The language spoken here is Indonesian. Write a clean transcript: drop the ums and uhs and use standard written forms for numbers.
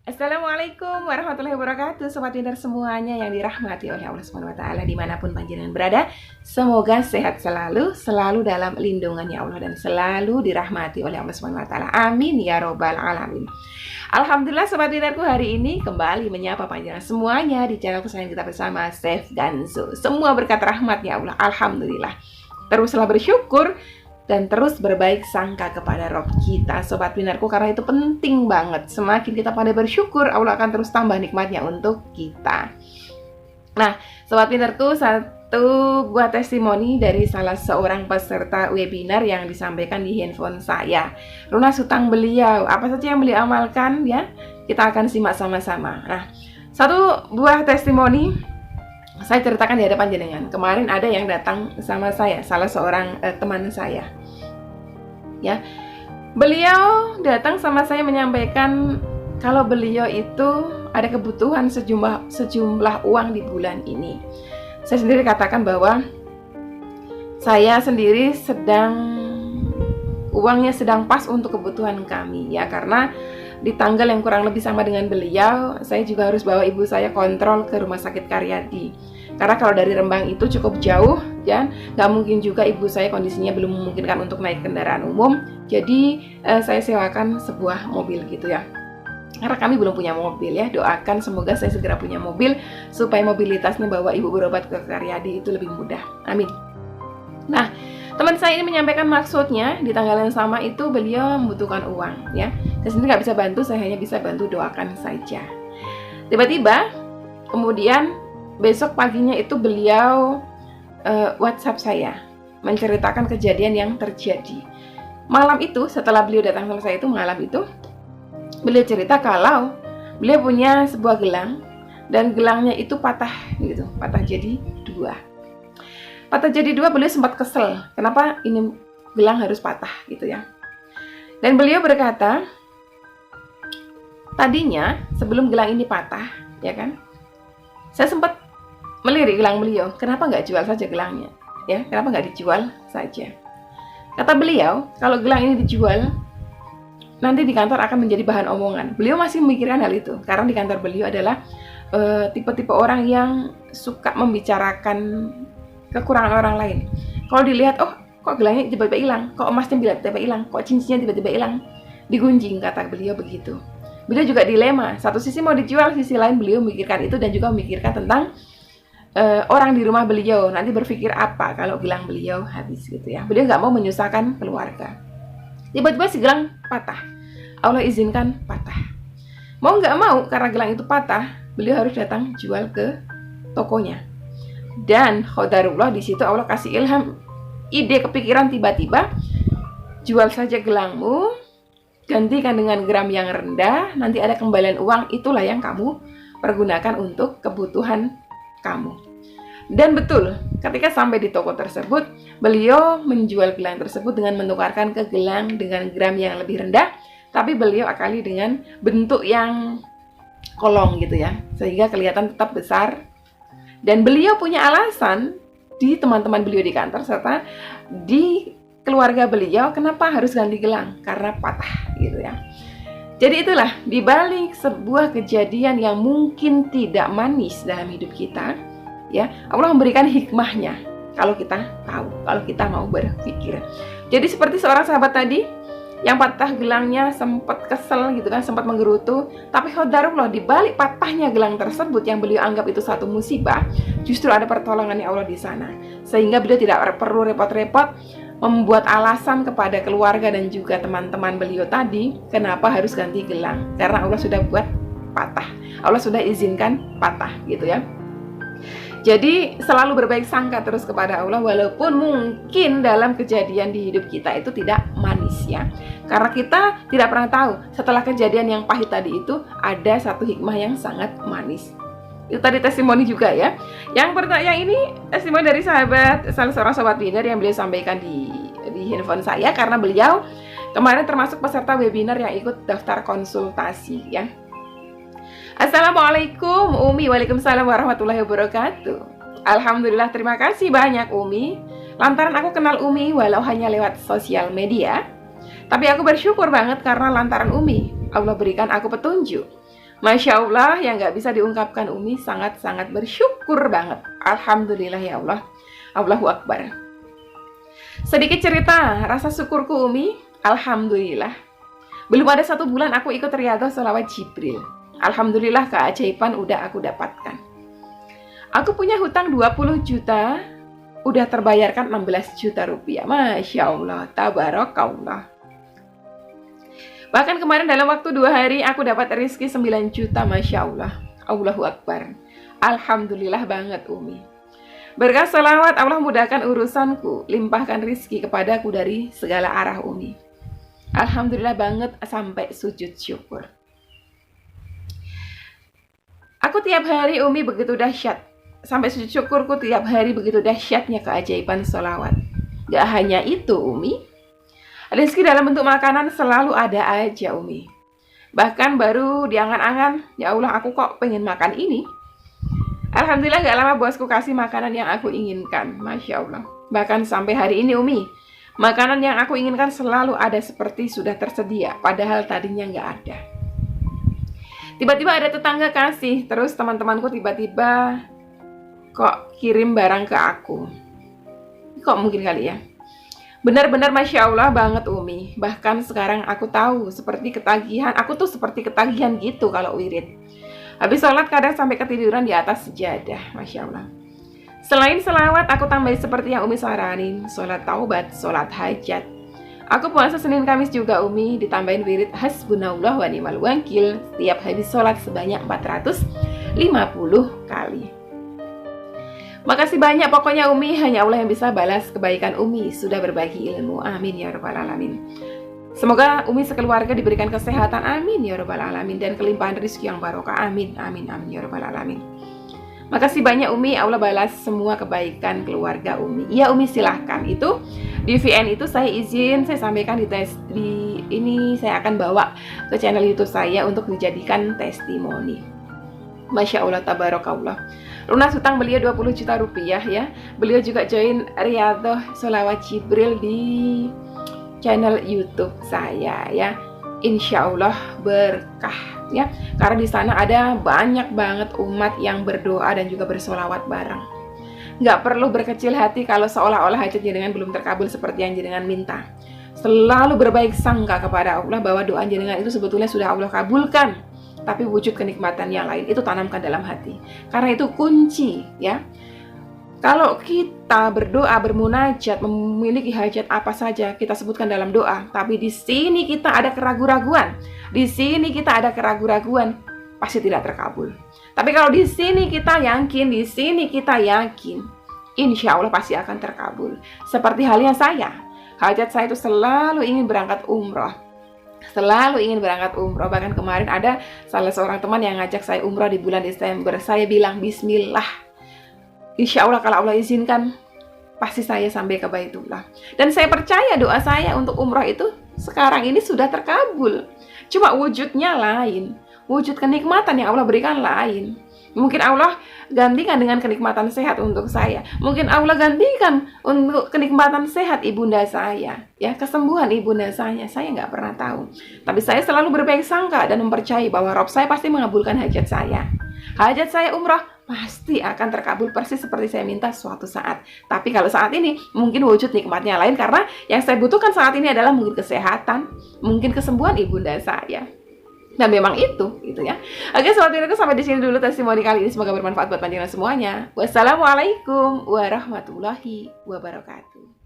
Assalamualaikum warahmatullahi wabarakatuh, Sobat Winter semuanya yang dirahmati oleh Allah SWT dimanapun panjenengan berada. Semoga sehat selalu, selalu dalam lindungannya Allah dan selalu dirahmati oleh Allah SWT. Amin ya robbal alamin. Alhamdulillah Sobat Winterku, hari ini kembali menyapa panjenengan semuanya di channel kesayangan kita bersama, Chef Ganzo. Semua berkat rahmatnya Allah, Alhamdulillah. Teruslah bersyukur dan terus berbaik sangka kepada Rob kita, Sobat Winterku, karena itu penting banget. Semakin kita pandai bersyukur, Allah akan terus tambah nikmatnya untuk kita. Nah, Sobat Winterku, satu buah testimoni dari salah seorang peserta webinar yang disampaikan di handphone saya. Lunas hutang beliau, apa saja yang beliau amalkan ya? Kita akan simak sama-sama. Nah, satu buah testimoni saya ceritakan di hadapan jenengan. Kemarin ada yang datang sama saya, salah seorang teman saya. Ya, beliau datang sama saya menyampaikan kalau beliau itu ada kebutuhan sejumlah uang di bulan ini. Saya sendiri katakan bahwa saya sendiri uangnya sedang pas untuk kebutuhan kami ya, karena di tanggal yang kurang lebih sama dengan beliau, saya juga harus bawa ibu saya kontrol ke Rumah Sakit Karyadi. Karena kalau dari Rembang itu cukup jauh, ya, nggak mungkin juga ibu saya kondisinya belum memungkinkan untuk naik kendaraan umum. Jadi saya sewakan sebuah mobil gitu ya. Karena kami belum punya mobil ya, doakan semoga saya segera punya mobil supaya mobilitasnya bawa ibu berobat ke Karyadi itu lebih mudah. Amin. Nah, teman saya ini menyampaikan maksudnya di tanggal yang sama itu beliau membutuhkan uang ya. Saya sendiri nggak bisa bantu, saya hanya bisa bantu doakan saja. Tiba-tiba kemudian besok paginya itu beliau WhatsApp saya menceritakan kejadian yang terjadi. Malam itu setelah beliau datang sama saya itu, malam itu beliau cerita kalau beliau punya sebuah gelang dan gelangnya itu patah gitu, patah jadi dua. Patah jadi dua, beliau sempat kesel. Kenapa ini gelang harus patah gitu ya. Dan beliau berkata, tadinya sebelum gelang ini patah, ya kan, saya sempat melirik gelang beliau. Kenapa nggak jual saja gelangnya? Ya, kenapa nggak dijual saja? Kata beliau, kalau gelang ini dijual, nanti di kantor akan menjadi bahan omongan. Beliau masih memikirkan hal itu, karena di kantor beliau adalah tipe-tipe orang yang suka membicarakan kekurangan orang lain. Kalau dilihat, oh kok gelangnya tiba-tiba hilang, kok emasnya tiba-tiba hilang, kok cincinnya tiba-tiba hilang, digunjing, kata beliau begitu. Beliau juga dilema, satu sisi mau dijual, sisi lain beliau memikirkan itu dan juga memikirkan tentang orang di rumah beliau nanti berpikir apa kalau gelang beliau habis gitu ya. Beliau nggak mau menyusahkan keluarga. Tiba-tiba si gelang patah, Allah izinkan patah. Mau nggak mau, karena gelang itu patah, beliau harus datang jual ke tokonya. Dan khodarullah, di situ Allah kasih ilham, ide, kepikiran tiba-tiba, jual saja gelangmu, gantikan dengan gram yang rendah, nanti ada kembalian uang, itulah yang kamu pergunakan untuk kebutuhan kamu. Dan betul, ketika sampai di toko tersebut, beliau menjual gelang tersebut dengan menukarkan ke gelang dengan gram yang lebih rendah, tapi beliau akali dengan bentuk yang kolong gitu ya, sehingga kelihatan tetap besar. Dan beliau punya alasan di teman-teman beliau di kantor serta di keluarga beliau kenapa harus ganti gelang, karena patah gitu ya. Jadi itulah dibalik sebuah kejadian yang mungkin tidak manis dalam hidup kita ya, Allah memberikan hikmahnya kalau kita tahu, kalau kita mau berpikir. Jadi seperti seorang sahabat tadi yang patah gelangnya, sempat kesel gitu kan, sempat menggerutu, tapi khodarullah, di balik patahnya gelang tersebut yang beliau anggap itu satu musibah, justru ada pertolongannya Allah di sana, sehingga beliau tidak perlu repot-repot membuat alasan kepada keluarga dan juga teman-teman beliau tadi kenapa harus ganti gelang, karena Allah sudah buat patah, Allah sudah izinkan patah gitu ya. Jadi selalu berbaik sangka terus kepada Allah, walaupun mungkin dalam kejadian di hidup kita itu tidak manis ya. Karena kita tidak pernah tahu setelah kejadian yang pahit tadi itu ada satu hikmah yang sangat manis. Itu tadi testimoni juga ya. Yang ini testimoni dari salah seorang sobat winner yang beliau sampaikan di handphone saya, karena beliau kemarin termasuk peserta webinar yang ikut daftar konsultasi ya. Assalamualaikum Umi. Waalaikumsalam warahmatullahi wabarakatuh. Alhamdulillah, terima kasih banyak Umi. Lantaran aku kenal Umi walau hanya lewat sosial media, tapi aku bersyukur banget karena lantaran Umi Allah berikan aku petunjuk Masya Allah, yang nggak bisa diungkapkan Umi, sangat-sangat bersyukur banget. Alhamdulillah ya Allah. Allahu Akbar. Sedikit cerita, rasa syukurku Umi, Alhamdulillah. Belum ada 1 bulan aku ikut Riyadhah Sholawat Jibril. Alhamdulillah keajaiban udah aku dapatkan. Aku punya hutang 20 juta, udah terbayarkan 16 juta rupiah. Masya Allah, tabarakallah. Bahkan kemarin dalam waktu 2 hari aku dapat rezeki 9 juta, Masya Allah. Allahu Akbar. Alhamdulillah banget Umi. Berkah salawat Allah mudahkan urusanku, limpahkan rezeki kepadaku dari segala arah Umi. Alhamdulillah banget sampai sujud syukur. Aku tiap hari Umi begitu dahsyat. Sampai sujud syukurku tiap hari begitu dahsyatnya keajaiban salawat. Gak hanya itu Umi, rezeki dalam bentuk makanan selalu ada aja Umi. Bahkan baru diangan-angan, ya Allah aku kok pengen makan ini. Alhamdulillah gak lama bosku kasih makanan yang aku inginkan. Masya Allah. Bahkan sampai hari ini Umi, makanan yang aku inginkan selalu ada seperti sudah tersedia. Padahal tadinya gak ada. Tiba-tiba ada tetangga kasih. Terus teman-temanku tiba-tiba kok kirim barang ke aku. Kok mungkin kali ya. Benar-benar Masya Allah banget Umi. Bahkan sekarang aku tahu seperti ketagihan. Aku tuh seperti ketagihan gitu kalau wirid. Habis sholat kadang sampai ketiduran di atas sejadah. Masya Allah. Selain selawat aku tambahin seperti yang Umi saranin. Sholat taubat, sholat hajat. Aku puasa Senin Kamis juga Umi. Ditambahin wirid hasbunallah wa ni'mal wakil. Setiap habis sholat sebanyak 450 kali. Makasih banyak pokoknya Umi, hanya Allah yang bisa balas kebaikan Umi sudah berbagi ilmu. Amin ya rabbal alamin. Semoga Umi sekeluarga diberikan kesehatan, amin ya rabbal alamin, dan kelimpahan rezeki yang barokah, amin amin amin ya rabbal alamin. Makasih banyak Umi, Allah balas semua kebaikan keluarga Umi. Iya Umi silahkan. Itu di VN itu saya izin saya sampaikan di ini saya akan bawa ke channel YouTube saya untuk dijadikan testimoni. Masya Allah tabarakallah. Lunas hutang beliau 20 juta rupiah ya. Beliau juga join Riyadhah Sholawat Jibril di channel YouTube saya ya. Insya Allah berkah ya. Karena di sana ada banyak banget umat yang berdoa dan juga bersolawat bareng. Nggak perlu berkecil hati kalau seolah-olah hajat jenengan belum terkabul seperti yang jenengan minta. Selalu berbaik sangka kepada Allah bahwa doa jenengan itu sebetulnya sudah Allah kabulkan. Tapi wujud kenikmatan yang lain itu tanamkan dalam hati. Karena itu kunci ya. Kalau kita berdoa, bermunajat, memiliki hajat apa saja kita sebutkan dalam doa, tapi di sini kita ada keraguan-raguan, di sini kita ada keraguan-raguan, pasti tidak terkabul. Tapi kalau di sini kita yakin, insya Allah pasti akan terkabul. Seperti halnya saya, hajat saya itu selalu ingin berangkat umroh. Bahkan kemarin ada salah seorang teman yang ngajak saya umroh di bulan Desember. Saya bilang bismillah, insya Allah kalau Allah izinkan pasti saya sampai ke Baitullah. Dan saya percaya doa saya untuk umroh itu sekarang ini sudah terkabul. Cuma wujudnya lain, wujud kenikmatan yang Allah berikan lain. Mungkin Allah gantikan dengan kenikmatan sehat untuk saya. Mungkin Allah gantikan untuk kenikmatan sehat ibunda saya, ya, kesembuhan ibunda saya nggak pernah tahu. Tapi saya selalu berbaik sangka dan mempercayai bahwa Rob saya pasti mengabulkan hajat saya. Hajat saya umrah pasti akan terkabul persis seperti saya minta suatu saat. Tapi kalau saat ini mungkin wujud nikmatnya lain, karena yang saya butuhkan saat ini adalah mungkin kesehatan, mungkin kesembuhan ibunda saya. Dan memang itu ya. Oke, sobat Miracle, sampai di sini dulu testimoni kali ini. Semoga bermanfaat buat panjenengan semuanya. Wassalamualaikum warahmatullahi wabarakatuh.